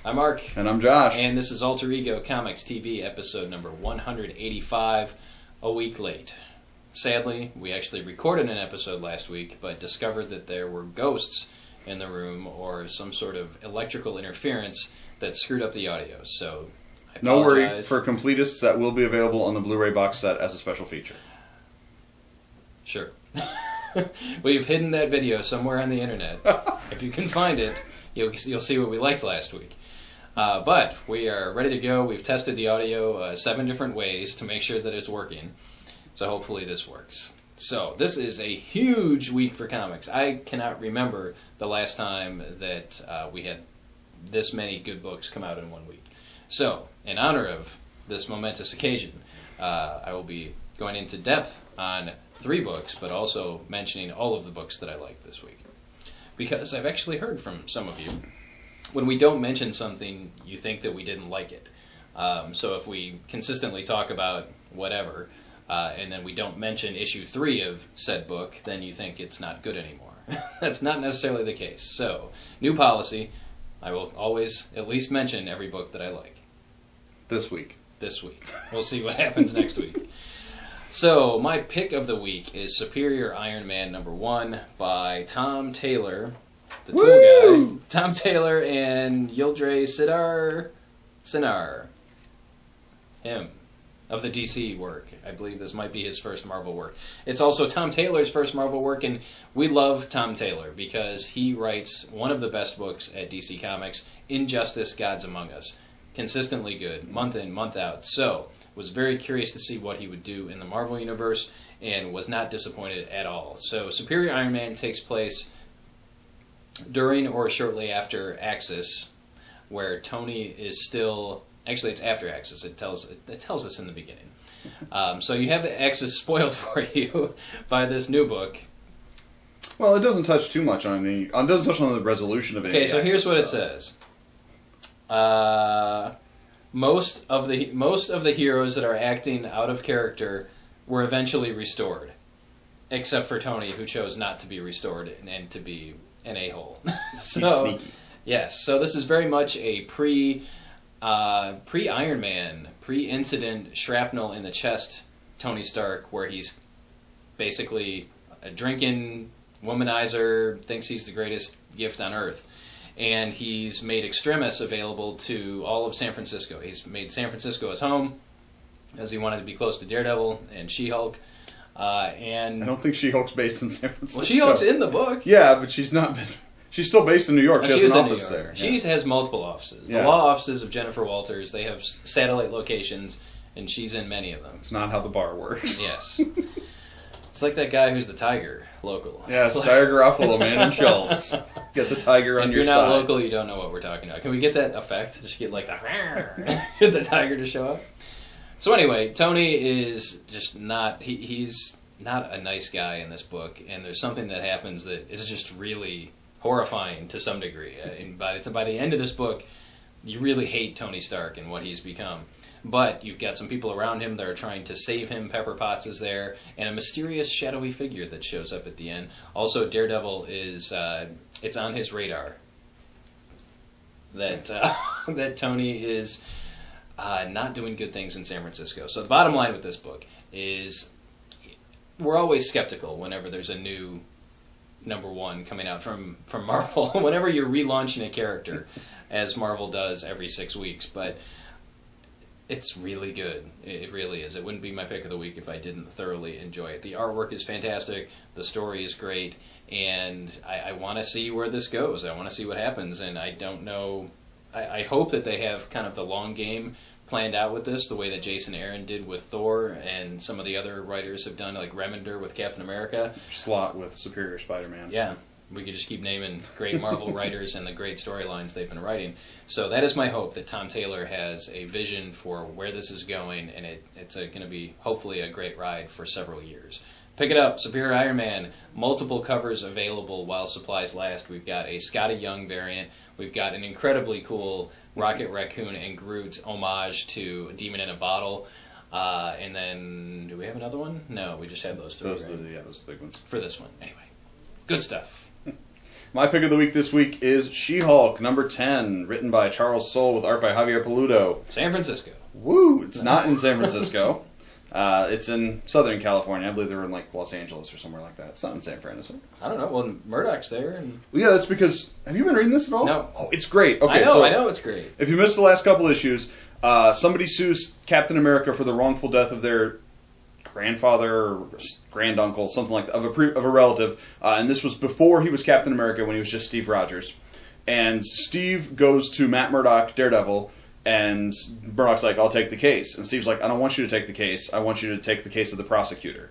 I'm Mark. And I'm Josh. And this is Alter Ego Comics TV, episode number 185, a week late. Sadly, we actually recorded an episode last week, but discovered that there were ghosts in the room or some sort of electrical interference that screwed up the audio. So, I apologize. No worry, for completists, that will be available on the Blu-ray box set as a special feature. Sure. We've hidden that video somewhere on the internet. If you can find it, you'll see what we liked last week. But we are ready to go. We've tested the audio 7 different ways to make sure that it's working. So hopefully this works. So this is a huge week for comics. I cannot remember the last time that we had this many good books come out in 1 week. So in honor of this momentous occasion, I will be going into depth on 3 books, but also mentioning all of the books that I liked this week. Because I've actually heard from some of you, when we don't mention something, you think that we didn't like it. So if we consistently talk about whatever, and then we don't mention issue 3 of said book, then you think it's not good anymore. That's not necessarily the case. So, new policy, I will always at least mention every book that I like. This week. This week. We'll see what happens next week. So, my pick of the week is Superior Iron Man #1 by Tom Taylor, the tool guy. Tom Taylor and Yildiray Cinar. Him. Of the DC work. I believe this might be his first Marvel work. It's also Tom Taylor's first Marvel work, and we love Tom Taylor because he writes one of the best books at DC Comics, Injustice: Gods Among Us. Consistently good, month in, month out. So, was very curious to see what he would do in the Marvel Universe, and was not disappointed at all. So, Superior Iron Man takes place during or shortly after Axis, where Tony is still... Actually, it's after Axis. It tells us in the beginning. So you have the Axis spoiled for you by this new book. Well, it doesn't touch too much on the... It doesn't touch on the resolution of it. Okay, so here's what it says. Most of the heroes that are acting out of character were eventually restored, except for Tony, who chose not to be restored and to be an a-hole. So, he's sneaky. Yes, so this is very much a pre-Iron Man, pre-incident shrapnel in the chest Tony Stark, where he's basically a drinking womanizer, thinks he's the greatest gift on Earth. And he's made Extremis available to all of San Francisco. He's made San Francisco his home, as he wanted to be close to Daredevil and She-Hulk. And I don't think She-Hulk's based in San Francisco. Well, She-Hulk's in the book. Yeah, but she's not... She's still based in New York. She has an office there. She has multiple offices. Yeah. The law offices of Jennifer Walters, they have satellite locations, and she's in many of them. It's not how the bar works. Yes. It's like that guy who's the Tiger, local. Yeah, Steyer Garofalo, man, and Schultz. Get the Tiger on your side. If you're not local, you don't know what we're talking about. Can we get that effect? Just get like the Tiger to show up? So anyway, Tony is just not... He's not a nice guy in this book, and there's something that happens that is just really... horrifying to some degree. And by the end of this book, you really hate Tony Stark and what he's become. But you've got some people around him that are trying to save him. Pepper Potts is there, and a mysterious shadowy figure that shows up at the end. Also, Daredevil is it's on his radar that that Tony is not doing good things in San Francisco. So the bottom line with this book is we're always skeptical whenever there's a new #1 coming out from Marvel. Whenever you're relaunching a character, as Marvel does every 6 weeks, but it's really good. It really is. It wouldn't be my pick of the week if I didn't thoroughly enjoy it. The artwork is fantastic, the story is great, and I want to see where this goes. I want to see what happens, and I don't know... I hope that they have kind of the long game planned out with this, the way that Jason Aaron did with Thor, and some of the other writers have done, like Remender with Captain America. Slott with Superior Spider-Man. Yeah, we could just keep naming great Marvel writers and the great storylines they've been writing. So that is my hope, that Tom Taylor has a vision for where this is going, and it's going to be, hopefully, a great ride for several years. Pick it up, Superior Iron Man. Multiple covers available while supplies last. We've got a Scotty Young variant. We've got an incredibly cool Rocket Raccoon and Groot homage to Demon in a Bottle. And then, do we have another one? No, we just have those three. Those are the big ones. For this one, anyway. Good stuff. My pick of the week this week is She-Hulk, number 10, written by Charles Soule with art by Javier Peludo. San Francisco. Woo! It's not in San Francisco. It's in Southern California. I believe they were in like Los Angeles or somewhere like that. It's not in San Francisco. I don't know. Well, Murdoch's there. And... Well, yeah, that's because... Have you been reading this at all? No. Oh, it's great. Okay, I know it's great. If you missed the last couple issues, somebody sues Captain America for the wrongful death of their grandfather or granduncle, something like that, of a relative. And this was before he was Captain America, when he was just Steve Rogers. And Steve goes to Matt Murdock, Daredevil, and Murdoch's like, I'll take the case. And Steve's like, I don't want you to take the case. I want you to take the case of the prosecutor.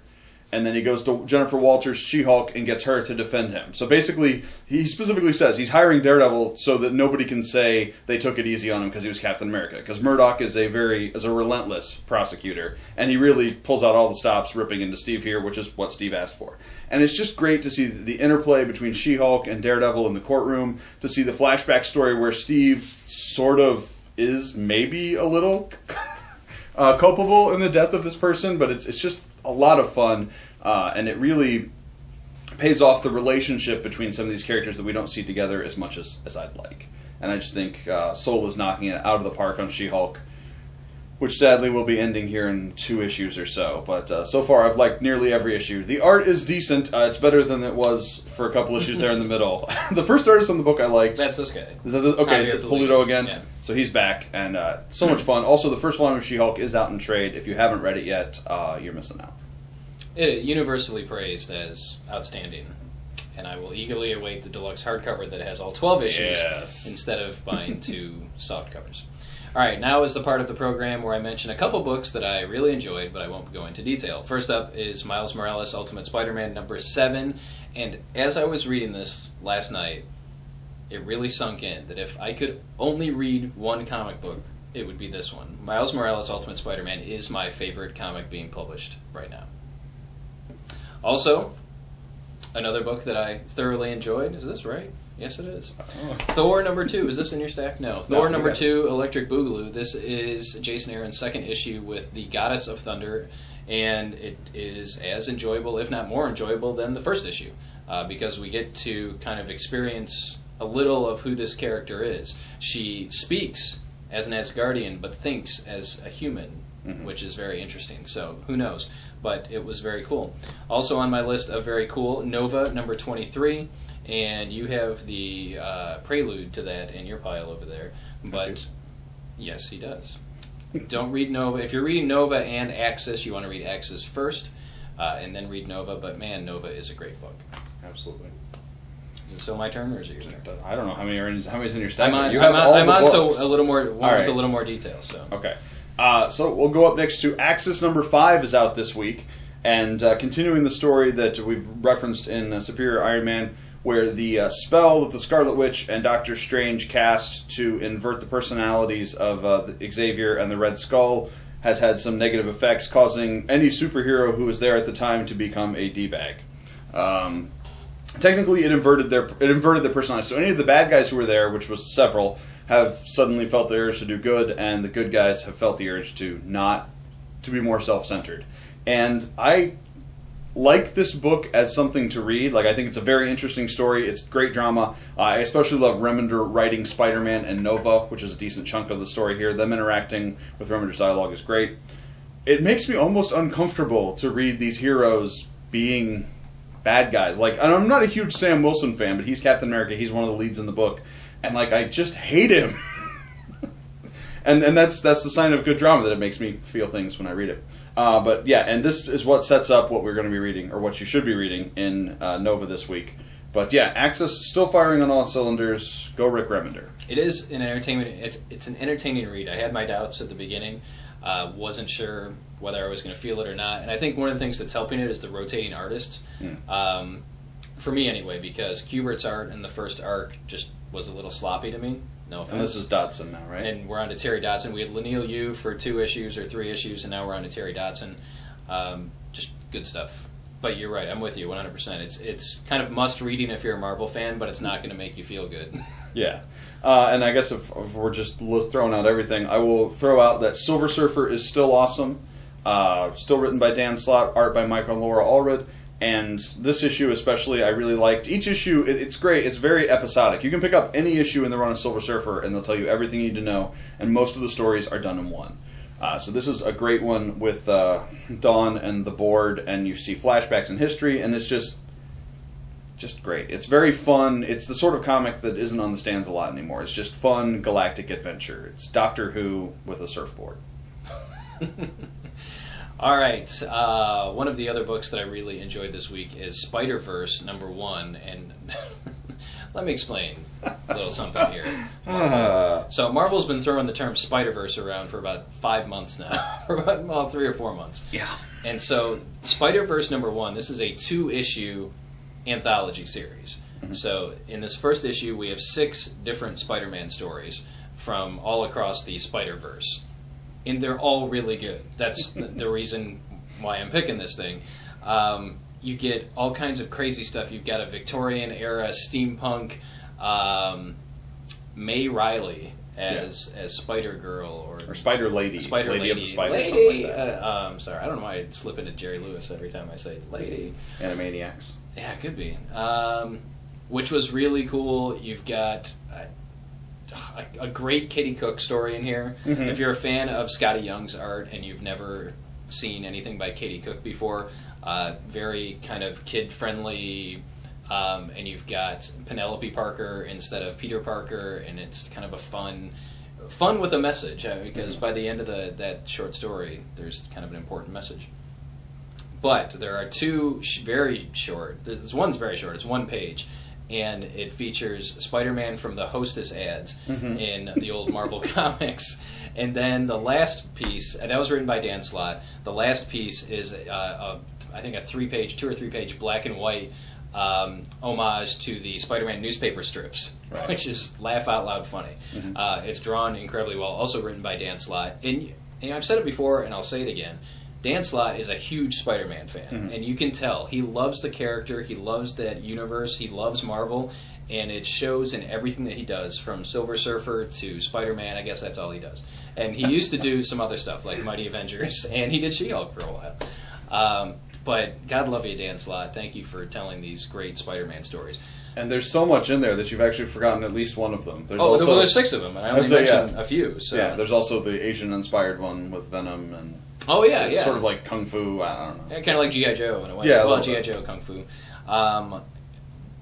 And then he goes to Jennifer Walters, She-Hulk, and gets her to defend him. So basically, he specifically says he's hiring Daredevil so that nobody can say they took it easy on him because he was Captain America. Because Murdoch is a relentless prosecutor, and he really pulls out all the stops, ripping into Steve here, which is what Steve asked for. And it's just great to see the interplay between She-Hulk and Daredevil in the courtroom, to see the flashback story where Steve sort of is maybe a little culpable in the death of this person, but it's just a lot of fun, and it really pays off the relationship between some of these characters that we don't see together as much as I'd like. And I just think Soule is knocking it out of the park on She-Hulk, which sadly will be ending here in 2 issues or so. But so far, I've liked nearly every issue. The art is decent. It's better than it was for a couple issues there in the middle. The first artist on the book I liked. That's this guy. Is that okay, so it's Peludo again. Yeah. So he's back, and so much fun. Also, the first volume of She-Hulk is out in trade. If you haven't read it yet, you're missing out. It is universally praised as outstanding. And I will eagerly await the deluxe hardcover that has all 12 issues instead of buying 2 soft covers. All right, now is the part of the program where I mention a couple books that I really enjoyed, but I won't go into detail. First up is Miles Morales' Ultimate Spider-Man number 7, and as I was reading this last night, it really sunk in that if I could only read one comic book, it would be this one. Miles Morales' Ultimate Spider-Man is my favorite comic being published right now. Also, another book that I thoroughly enjoyed, is this right? Yes, it is. Thor number 2. Is this in your stack? No. Thor number 2, Electric Boogaloo. This is Jason Aaron's second issue with the Goddess of Thunder, and it is as enjoyable, if not more enjoyable, than the first issue, because we get to kind of experience a little of who this character is. She speaks as an Asgardian, but thinks as a human, which is very interesting. So, who knows? But it was very cool. Also on my list of very cool, Nova number 23. And you have the prelude to that in your pile over there. But, yes, he does. Don't read Nova. If you're reading Nova and Axis, you want to read Axis first, and then read Nova. But, man, Nova is a great book. Absolutely. Is it still my turn, or is it your turn? I don't know how many's in your stack. I'm you have all the books. So a little more, with a little more detail. So okay. So we'll go up next to Axis number 5 is out this week, and continuing the story that we've referenced in Superior Iron Man, where the spell that the Scarlet Witch and Doctor Strange cast to invert the personalities of Xavier and the Red Skull has had some negative effects, causing any superhero who was there at the time to become a D-bag. Technically, it inverted their personalities. So any of the bad guys who were there, which was several, have suddenly felt the urge to do good, and the good guys have felt the urge to be more self-centered. And I like this book as something to read. Like, I think it's a very interesting story. It's great drama. I especially love Remender writing Spider-Man and Nova, which is a decent chunk of the story here. Them interacting with Remender's dialogue is great. It makes me almost uncomfortable to read these heroes being bad guys. Like, and I'm not a huge Sam Wilson fan, but he's Captain America. He's one of the leads in the book. And, like, I just hate him. and that's the sign of good drama, that it makes me feel things when I read it. But yeah, and this is what sets up what we're going to be reading, or what you should be reading in Nova this week. But yeah, Axis still firing on all cylinders. Go Rick Remender. It is an entertainment. It's an entertaining read. I had my doubts at the beginning. Wasn't sure whether I was going to feel it or not. And I think one of the things that's helping it is the rotating artists. For me anyway, because Kubert's art in the first arc just was a little sloppy to me. No offense. And this is Dodson now, right? And we're on to Terry Dodson. We had Leinil Yu for 2 issues or 3 issues, and now we're on to Terry Dodson. Just good stuff. But you're right. I'm with you 100%. It's kind of must reading if you're a Marvel fan, but it's not going to make you feel good. Yeah. And I guess if we're just throwing out everything, I will throw out that Silver Surfer is still awesome. Still written by Dan Slott, art by Michael and Laura Allred. And this issue especially, I really liked. Each issue, it's great. It's very episodic. You can pick up any issue in the run of Silver Surfer, and they'll tell you everything you need to know. And most of the stories are done in one. So this is a great one with Dawn and the Board, and you see flashbacks in history, and it's just great. It's very fun. It's the sort of comic that isn't on the stands a lot anymore. It's just fun galactic adventure. It's Doctor Who with a surfboard. All right. One of the other books that I really enjoyed this week is Spider-Verse #1, and let me explain a little something here. So Marvel's been throwing the term Spider-Verse around for about 5 months now, for about 3 or 4 months. Yeah. And so Spider-Verse #1, this is a 2-issue anthology series. Mm-hmm. So in this first issue, we have 6 different Spider-Man stories from all across the Spider-Verse. And they're all really good. That's the reason why I'm picking this thing. You get all kinds of crazy stuff. You've got a Victorian-era steampunk May Riley as Spider-Girl or Spider-Lady. Spider-Lady. Lady of the Spider, Lady. something like that. I'm sorry, I don't know why I slip into Jerry Lewis every time I say Lady. Animaniacs. Yeah, it could be. Which was really cool. You've got a great Kitty Cook story in here. Mm-hmm. If you're a fan of Scotty Young's art and you've never seen anything by Katie Cook before, very kind of kid-friendly, and you've got Penelope Parker instead of Peter Parker, and it's kind of a fun with a message, because by the end of that short story, there's kind of an important message. But there are 2 very short. One's very short. It's 1 page. And it features Spider-Man from the Hostess ads in the old Marvel comics. And then the last piece, and that was written by Dan Slott, the last piece is, I think, a 2 or 3 page black and white homage to the Spider-Man newspaper strips, right, which is laugh out loud funny. Mm-hmm. It's drawn incredibly well, also written by Dan Slott. And I've said it before, and I'll say it again. Dan Slott is a huge Spider-Man fan, and you can tell. He loves the character, he loves that universe, he loves Marvel, and it shows in everything that he does, from Silver Surfer to Spider-Man. I guess that's all he does. And he used to do some other stuff, like Mighty Avengers, and he did She-Hulk for a while. But God love you, Dan Slott. Thank you for telling these great Spider-Man stories. And there's so much in there that you've actually forgotten at least one of them. There's there's 6 of them, and I only mentioned a few. So. Yeah, there's also the Asian-inspired one with Venom and... Oh, yeah, yeah. Sort of like Kung Fu, I don't know. Yeah, kind of like G.I. Joe in a way. Yeah, well, G.I. Joe, Kung Fu.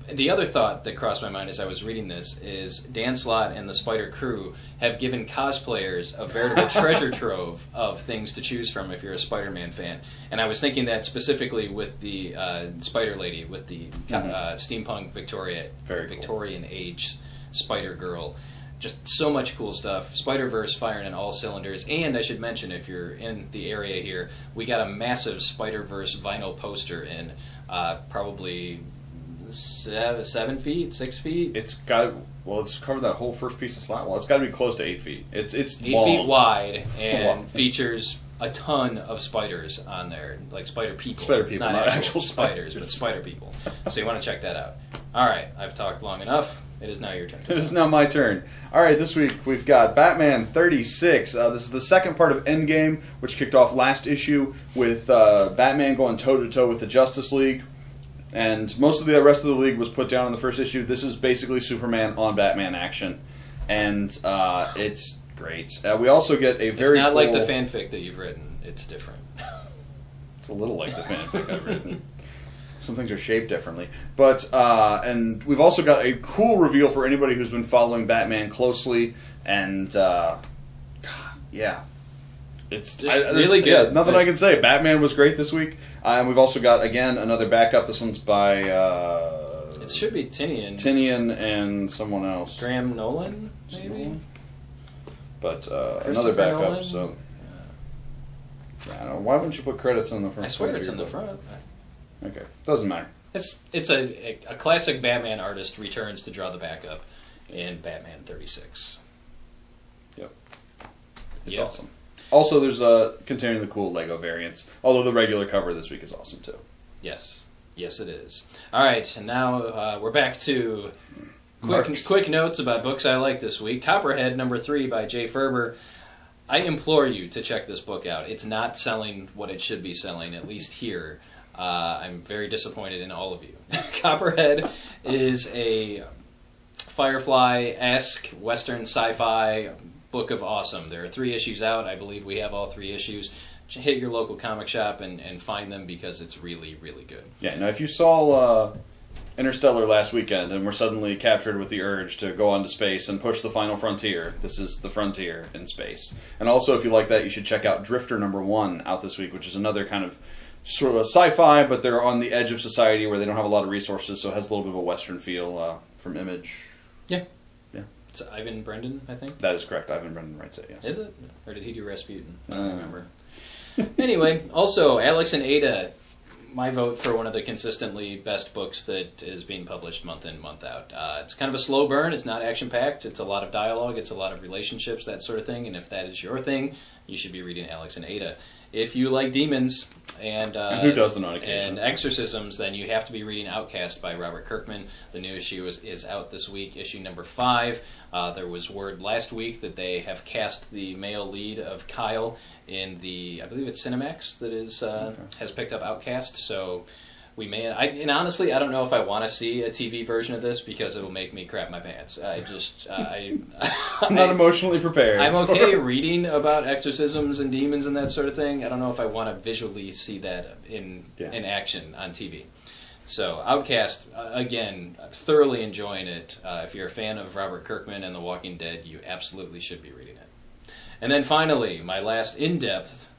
The other thought that crossed my mind as I was reading this is Dan Slott and the Spider Crew have given cosplayers a veritable treasure trove of things to choose from if you're a Spider-Man fan. And I was thinking that specifically with the Spider Lady, with the steampunk Victorian age Spider Girl. Just so much cool stuff. Spider-Verse firing on all cylinders. And I should mention, if you're in the area here, we got a massive Spider-Verse vinyl poster in probably 7 feet, 6 feet. It's got, well, it's covered that whole first piece of slat wall. It's got to be close to 8 feet. It's 8 long. Feet wide, and features a ton of spiders on there, like spider people. Spider people, not actual spiders, but spider people. So you want to check that out. All right, I've talked long enough. It is now your turn. It is now my turn. All right, this week we've got Batman 36. This is the second part of Endgame, which kicked off last issue with Batman going toe-to-toe with the Justice League. And most of the rest of the league was put down in the first issue. This is basically Superman on Batman action. And it's great. We also get a very It's not like the fanfic that you've written. It's different. It's a little like the fanfic I've written. Some things are shaped differently. But, and we've also got a cool reveal for anybody who's been following Batman closely. And, yeah. It's really good. Yeah, nothing I can say. Batman was great this week. And we've also got, again, another backup. This one's by... it should be Tinian. Tinian and someone else. Graham Nolan, maybe? But another backup, Nolan? so... Yeah, I don't know. Why wouldn't you put credits on the front? I swear it's in the front. Okay, doesn't matter. It's a classic Batman artist returns to draw the backup in Batman 36. Yep. It's awesome. Also, there's containing the cool Lego variants, although the regular cover this week is awesome too. Yes. Yes, it is. All right, and now we're back to quick notes about books I like this week. Copperhead #3 by Jay Ferber. I implore you to check this book out. It's not selling what it should be selling, at least here. I'm very disappointed in all of you. Copperhead is a Firefly-esque Western sci-fi book of awesome. There are 3 issues out. I believe we have all 3 issues. Hit your local comic shop and find them because it's really, really good. Yeah, now if you saw Interstellar last weekend and were suddenly captured with the urge to go onto space and push the final frontier, this is the frontier in space. And also, if you like that, you should check out Drifter #1 out this week, which is another kind of sort of sci-fi, but they're on the edge of society where they don't have a lot of resources, so it has a little bit of a Western feel from Image. Yeah. Yeah. It's Ivan Brendan, I think. That is correct. Ivan Brendan writes it, yes. Is it? Or did he do Rasputin? I don't remember. Anyway, also, Alex and Ada, my vote for one of the consistently best books that is being published month in, month out. It's kind of a slow burn. It's not action-packed. It's a lot of dialogue. It's a lot of relationships, that sort of thing. And if that is your thing, you should be reading Alex and Ada. If you like demons and who doesn't on occasion, and exorcisms, then you have to be reading Outcast by Robert Kirkman. The new issue is out this week, issue number 5. There was word last week that they have cast the male lead of Kyle in the, I believe it's Cinemax that is has picked up Outcast. So we may, and honestly, I don't know if I want to see a TV version of this because it'll make me crap my pants. I'm not emotionally prepared. I'm okay reading about exorcisms and demons and that sort of thing. I don't know if I want to visually see that in action on TV. So, Outcast, again, thoroughly enjoying it. If you're a fan of Robert Kirkman and The Walking Dead, you absolutely should be reading it. And then finally, my last in-depth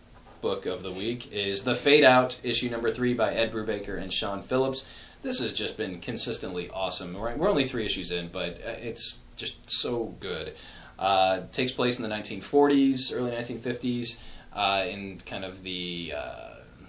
book of the week is The Fade Out, issue number 3 by Ed Brubaker and Sean Phillips. This has just been consistently awesome. We're only 3 issues in, but it's just so good. It takes place in the 1940s, early 1950s, in kind of the...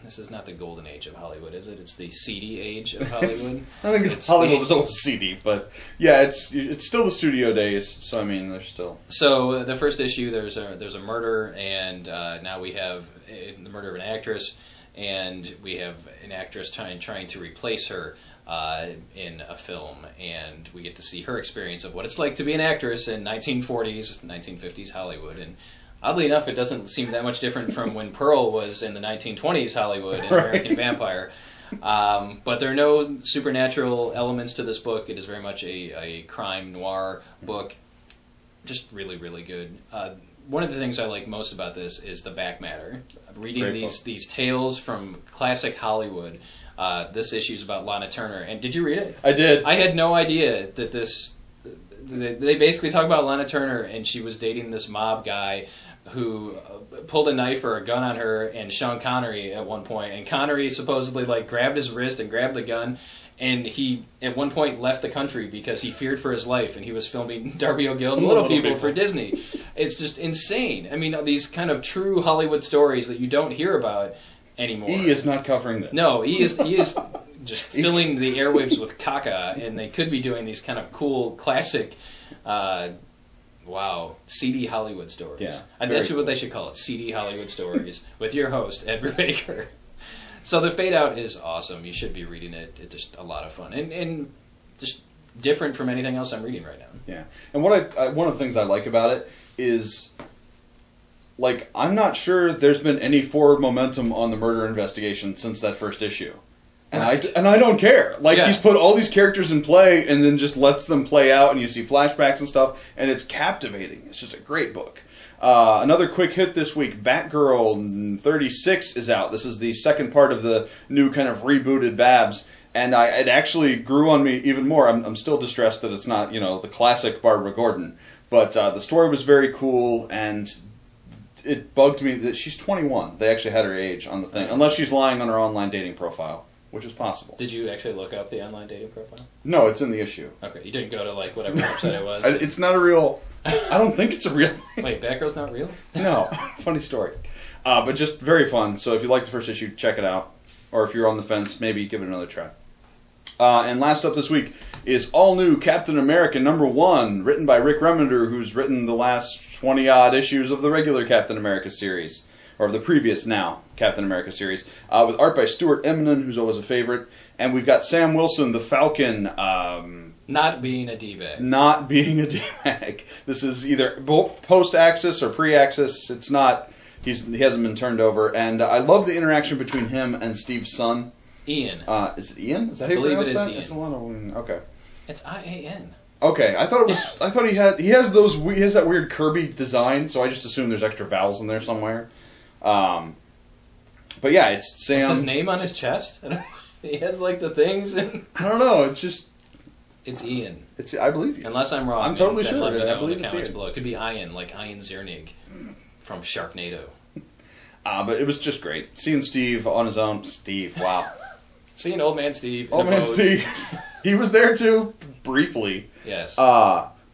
this is not the golden age of Hollywood, is it? It's the seedy age of Hollywood. I think Hollywood was always seedy, but yeah, it's still the studio days. So I mean, there's still. So the first issue, there's a murder, and now we have the murder of an actress, and we have an actress trying to replace her in a film, and we get to see her experience of what it's like to be an actress in 1940s, 1950s Hollywood, and. Oddly enough, it doesn't seem that much different from when Pearl was in the 1920s Hollywood and American Vampire. But there are no supernatural elements to this book. It is very much a crime noir book. Just really, really good. One of the things I like most about this is the back matter. Reading these tales from classic Hollywood. This issue is about Lana Turner. And did you read it? I did. I had no idea that this... They basically talk about Lana Turner, and she was dating this mob guy who pulled a knife or a gun on her and Sean Connery at one point. And Connery supposedly grabbed his wrist and grabbed the gun, and he at one point left the country because he feared for his life, and he was filming Darby O'Gill and Little People for Disney. It's just insane. I mean, these kind of true Hollywood stories that you don't hear about anymore. E is not covering this. No, he is just filling the airwaves with caca, and they could be doing these kind of cool, classic, seedy Hollywood stories. Yeah, That's what they should call it, seedy Hollywood stories, with your host, Ed Brubaker. So The Fade Out is awesome. You should be reading it. It's just a lot of fun, and just different from anything else I'm reading right now. Yeah, and one of the things I like about it is... I'm not sure there's been any forward momentum on the murder investigation since that first issue. And I don't care. He's put all these characters in play and then just lets them play out, and you see flashbacks and stuff, and it's captivating. It's just a great book. Another quick hit this week, Batgirl 36 is out. This is the second part of the new kind of rebooted Babs, and it actually grew on me even more. I'm still distressed that it's not, the classic Barbara Gordon. But the story was very cool, and... it bugged me that she's 21. They actually had her age on the thing. Unless she's lying on her online dating profile, which is possible. Did you actually look up the online dating profile? No, it's in the issue. Okay, you didn't go to whatever website it was? It's not a real... I don't think it's a real thing. Wait, Batgirl's not real? No. Funny story. But just very fun. So if you like the first issue, check it out. Or if you're on the fence, maybe give it another try. And last up this week is all new Captain America #1, written by Rick Remender, who's written the last 20-odd issues of the regular Captain America series, or the previous now Captain America series, with art by Stuart Eminem, who's always a favorite. And we've got Sam Wilson, the Falcon. Not being a D-bag. Not being a D-bag. This is either post-Axis or pre-Axis. It's not... He hasn't been turned over. And I love the interaction between him and Steve's son. Ian. Is it Ian? Is that how you believe pronounce it is that? Ian. It's a lot of okay. It's IAN. Okay, I thought it was. I thought he has that weird Kirby design, so I just assume there's extra vowels in there somewhere. But yeah, it's Sam. What's his name on his chest? He has like the things. And I don't know. It's just. It's Ian. I believe you. Unless I'm wrong. I'm totally then sure. Let me know I believe in the it's comments Ian. below. It could be Ian, like Ian Ziernig from Sharknado. But it was just great seeing Steve on his own. Steve, wow. Seeing Old Man Steve. Old Man Steve. He was there too, briefly. Yes.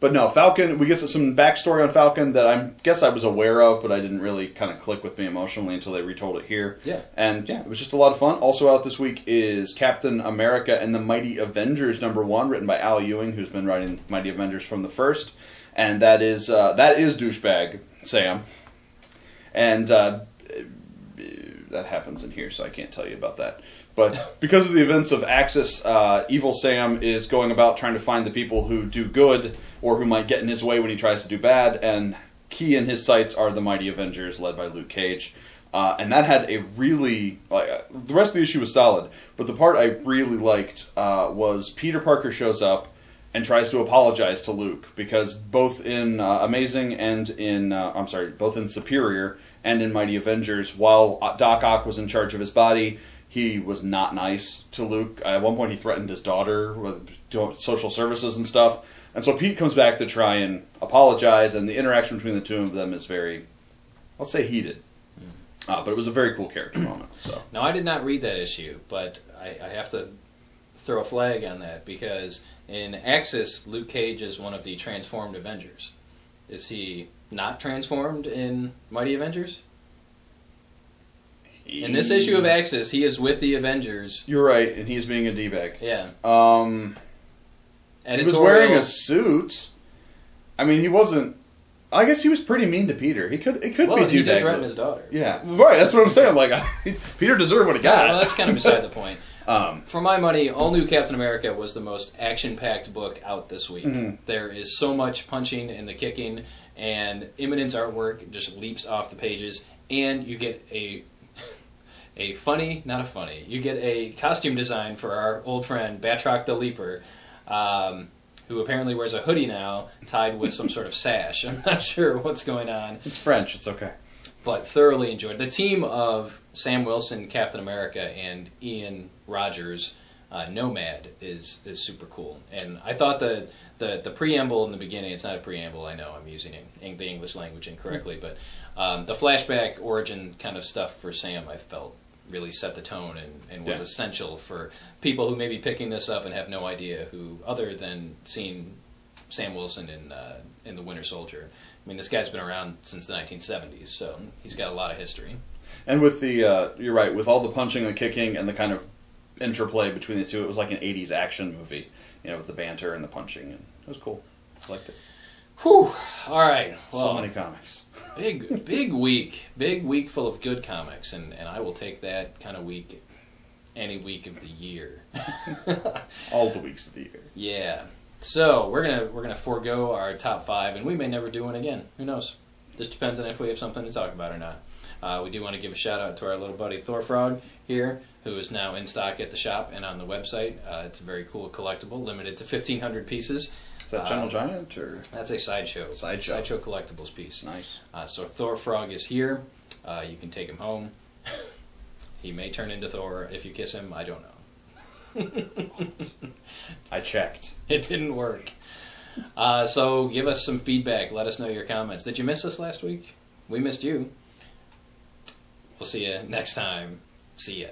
But no, Falcon, we get some backstory on Falcon that I guess I was aware of, but I didn't really kind of click with me emotionally until they retold it here. Yeah. And yeah, it was just a lot of fun. Also out this week is Captain America and the Mighty Avengers #1, written by Al Ewing, who's been writing Mighty Avengers from the first. And that is douchebag Sam. And that happens in here, so I can't tell you about that. But because of the events of Axis, Evil Sam is going about trying to find the people who do good or who might get in his way when he tries to do bad, and key in his sights are the Mighty Avengers, led by Luke Cage. And that had a really... the rest of the issue was solid, but the part I really liked was Peter Parker shows up and tries to apologize to Luke, because both in Amazing and in... both in Superior and in Mighty Avengers, while Doc Ock was in charge of his body... He was not nice to Luke. At one point, he threatened his daughter with social services and stuff. And so Pete comes back to try and apologize, and the interaction between the two of them is very, let's say, heated. But it was a very cool character moment. So Now, I did not read that issue, but I have to throw a flag on that, because in Axis, Luke Cage is one of the transformed Avengers. Is he not transformed in Mighty Avengers? In this issue of Axis, he is with the Avengers. You're right, and he's being a D-bag. Yeah. He was wearing a suit. I mean, he wasn't... I guess he was pretty mean to Peter. It could be D-bag. He did threaten his daughter. Yeah, right, that's what I'm saying. Like, Peter deserved what he got. Well, that's kind of beside the point. For my money, All New Captain America was the most action-packed book out this week. Mm-hmm. There is so much punching and the kicking, and Imminent's artwork just leaps off the pages, and you get you get a costume design for our old friend Batroc the Leaper, who apparently wears a hoodie now, tied with some sort of sash. I'm not sure what's going on. It's French, it's okay. But thoroughly enjoyed. The team of Sam Wilson, Captain America, and Ian Rogers, Nomad, is super cool. And I thought the preamble in the beginning, it's not a preamble, I know I'm using the English language incorrectly, but the flashback origin kind of stuff for Sam, I felt, really set the tone and was essential for people who may be picking this up and have no idea who, other than seeing Sam Wilson in The Winter Soldier. I mean, this guy's been around since the 1970s, so he's got a lot of history. And with the, you're right, with all the punching, the kicking, and the kind of interplay between the two, it was like an 80s action movie, with the banter and the punching, and it was cool. I liked it. Whew! All right. Well, so many comics. Big week. Big week full of good comics, and I will take that kind of week any week of the year. All the weeks of the year. Yeah. So we're gonna forego our top 5, and we may never do one again. Who knows? Just depends on if we have something to talk about or not. We do want to give a shout out to our little buddy Thor Frog here, who is now in stock at the shop and on the website. It's a very cool collectible, limited to 1,500 pieces. Is that Gentle Giant, or that's a sideshow? Sideshow collectibles piece. Nice. So Thor Frog is here. You can take him home. He may turn into Thor if you kiss him. I don't know. I checked. It didn't work. So give us some feedback. Let us know your comments. Did you miss us last week? We missed you. We'll see you next time. See ya.